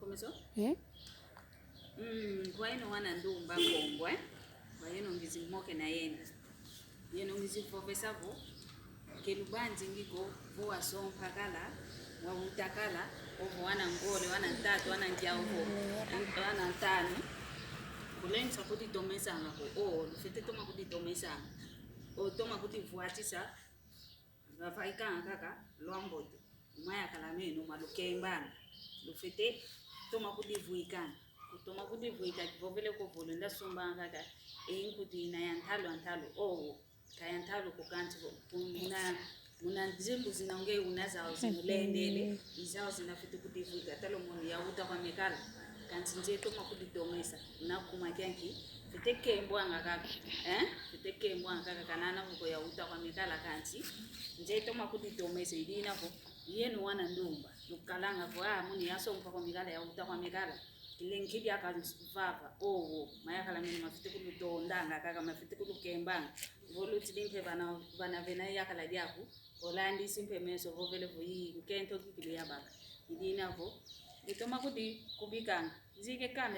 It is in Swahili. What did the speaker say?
Komeso? Eh? Kwa ino wana ndumba kombwe. Kwa ino ngizimoke na yenda. Yeno ngizifofesa vo. Kelubanzi ngiko vuwa sompa kala. Wa utakala. Ovo wana ngole, wana ntatu, wana njauvo. Wana ntani. Kulensa kuti tomesa ngako. Lufete toma kuti tomesa. Toma kuti vuatisa. Vafaika ngaka. Luambote. Umaya kalameno malukembana. Lufete toma kuti vuikana. Toma kuti vuika kivovele kovolo nda somba ngaka. Kuti ina yantalo. Kayantalo kukanti muna njimbu zinaongei unazao zinulendele. Izao zinafiti kuti vuika. Talo moni ya uta kwa mekala. Kanti nje toma kuti tomesa. Unakuma kianki. Fiteke mbwanga kaka. Fiteke mbwanga kaka kanana huko ya uta kwa mekala kanti. Nje toma kuti tomesa. Idi inako. Yenu wana ndumba. Lukalanga kwa muni yaso mpako mekala ya uta kwa mekala. Kilenkidi aka vava. Mayakala mini mafite kuluto ndanga kaka mafite kulukembanga. Voluti limpe vana vena yakala diaku. Olandi simpe meso vovele vui. Nkento kikili ya baka. Idi inako. Itoma kuti kubikanga. Zike kame.